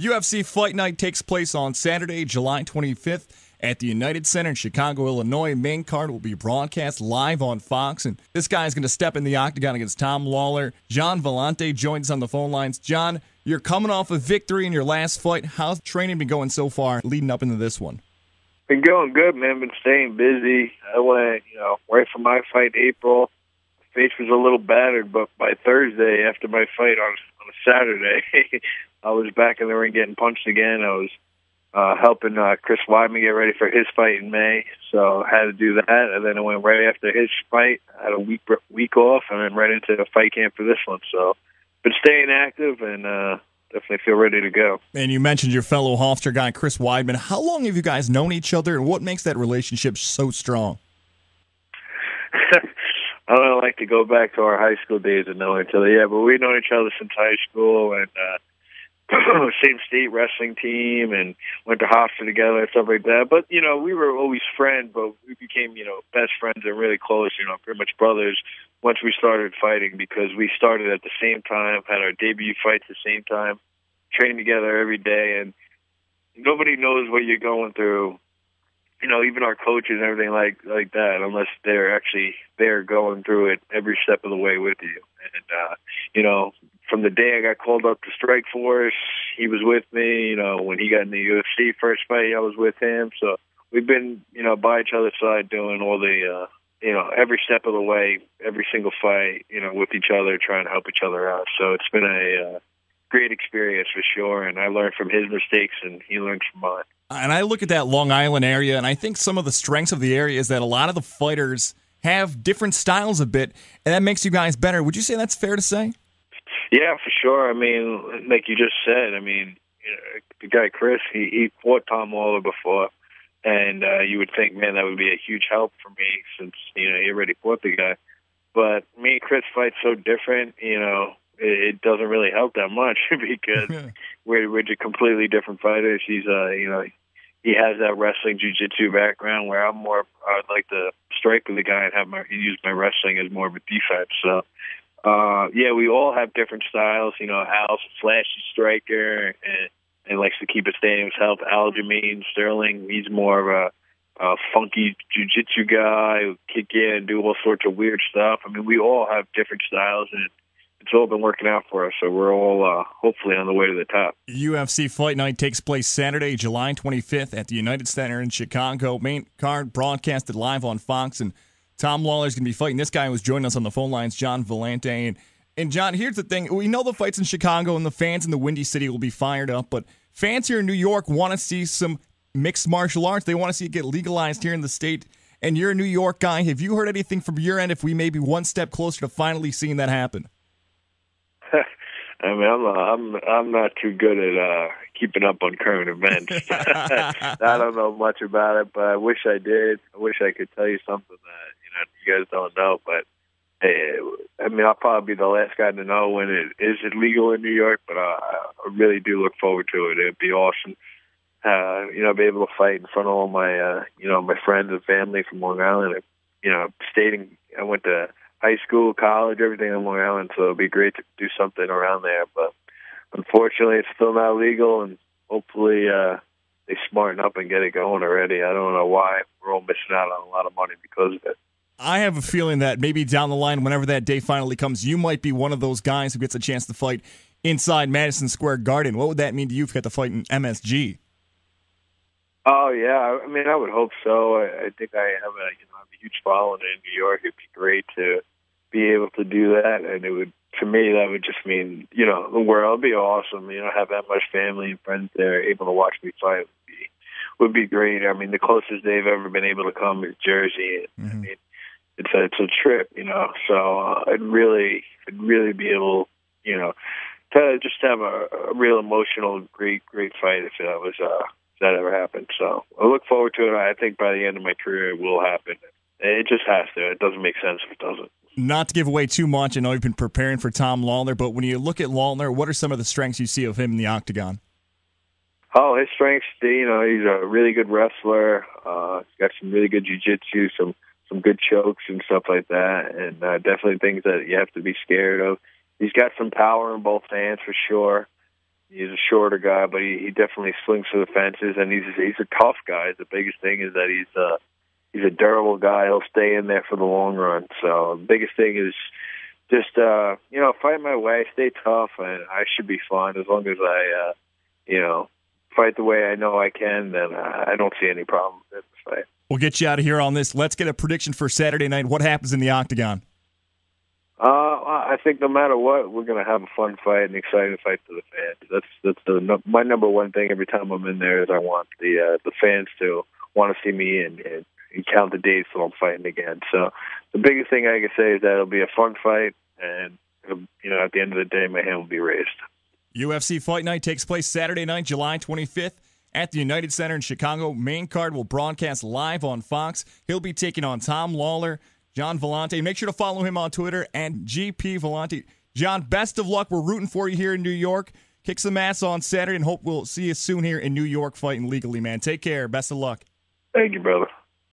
UFC Fight Night takes place on Saturday, July 25th at the United Center in Chicago, Illinois. Main card will be broadcast live on Fox, and this guy's going to step in the octagon against Tom Lawler. Gian Villante joins us on the phone lines. John, you're coming off a victory in your last fight. How's training been going so far leading up into this one? Been going good, man. Been staying busy. I went, right from my fight in April. My face was a little battered, but by Thursday, after my fight on a Saturday, I was back in the ring getting punched again. I was helping Chris Weidman get ready for his fight in May, so I had to do that. And then I went right after his fight. I had a week off, and then right into the fight camp for this one. So been staying active and definitely feel ready to go. And you mentioned your fellow Hofstra guy, Chris Weidman. How long have you guys known each other, and what makes that relationship so strong? I don't like to go back to our high school days and know each other. Yeah, but we've known each other since high school, and same state wrestling team, and went to Hofstra together and stuff like that. But, we were always friends, but we became, best friends and really close, pretty much brothers once we started fighting, because we started at the same time, had our debut fights at the same time, trained together every day, and nobody knows what you're going through, even our coaches and everything like that, unless they're actually there going through it every step of the way with you. And, from the day I got called up to Strike Force, he was with me. When he got in the UFC first fight, I was with him. So we've been, by each other's side doing all the, every step of the way, every single fight, with each other, trying to help each other out. So it's been a great experience for sure. And I learned from his mistakes, and he learned from mine. And I look at that Long Island area, and I think some of the strengths of the area is that a lot of the fighters have different styles a bit, and that makes you guys better. Would you say that's fair to say? Yeah, for sure. I mean, like you just said, the guy Chris, he fought Tom Lawler before, and you would think, man, that would be a huge help for me since, he already fought the guy. But me and Chris fight so different, it doesn't really help that much because we're just completely different fighters. He's, he has that wrestling jiu-jitsu background where I'm more, I'd like to strike with the guy and use my wrestling as more of a defense. So, we all have different styles. Al's a flashy striker and likes to keep his stadium's health. Aljamain Sterling, he's more of a funky jiu-jitsu guy who kick in and do all sorts of weird stuff. We all have different styles, and it's all been working out for us, so we're all hopefully on the way to the top. UFC Fight Night takes place Saturday, July 25th at the United Center in Chicago. Main card broadcasted live on Fox, and Tom Lawler's going to be fighting this guy who was joining us on the phone lines, Gian Villante. And John, here's the thing. We know the fight's in Chicago, and the fans in the Windy City will be fired up, but fans here in New York want to see some mixed martial arts. They want to see it get legalized here in the state, and you're a New York guy. Have you heard anything from your end if we may be one step closer to finally seeing that happen? I'm not too good at keeping up on current events. I don't know much about it, but I wish I did. I wish I could tell you something that you guys don't know. But I'll probably be the last guy to know when it is illegal in New York. But I really do look forward to it. It'd be awesome. Be able to fight in front of all my my friends and family from Long Island. I went to high school, college, everything in Long Island, so it'd be great to do something around there. But unfortunately, it's still not legal, and hopefully they smarten up and get it going already. I don't know why. We're all missing out on a lot of money because of it. I have a feeling that maybe down the line, whenever that day finally comes, you might be one of those guys who gets a chance to fight inside Madison Square Garden. What would that mean to you if you got to fight in MSG? Oh, yeah. I would hope so. I think I have a huge following in New York. It'd be great to be able to do that, and it would, to me, that would just mean, the world. It'd be awesome, have that much family and friends there able to watch me fight would be great. The closest they've ever been able to come is Jersey. Mm-hmm. It's a trip, so I'd really be able, to just have a real emotional, great fight if that ever happened. So I look forward to it. I think by the end of my career it will happen. It just has to. It doesn't make sense if it doesn't. Not to give away too much, I know you've been preparing for Tom Lawler, but when you look at Lawler, what are some of the strengths you see of him in the octagon? Oh, his strengths, he's a really good wrestler. He's got some really good jiu-jitsu, some good chokes and stuff like that, and definitely things that you have to be scared of. He's got some power in both hands for sure. He's a shorter guy, but he definitely slings for the fences, and he's a tough guy. The biggest thing is that he's a durable guy. He'll stay in there for the long run. So the biggest thing is just fight my way, stay tough, and I should be fine as long as I fight the way I know I can. Then I don't see any problem in the fight. We'll get you out of here on this. Let's get a prediction for Saturday night. What happens in the octagon? I think no matter what, we're going to have a fun fight, an exciting fight for the fans. That's my number one thing every time I'm in there is I want the fans to want to see me and count the days till I'm fighting again. So the biggest thing I can say is that it'll be a fun fight, and at the end of the day, my hand will be raised. UFC Fight Night takes place Saturday night, July 25th. At the United Center in Chicago. Main card will broadcast live on Fox. He'll be taking on Tom Lawler, Gian Villante. Make sure to follow him on Twitter and GP Villante. John, best of luck. We're rooting for you here in New York. Kick some ass on Saturday and hope we'll see you soon here in New York fighting legally, man. Take care. Best of luck. Thank you, brother.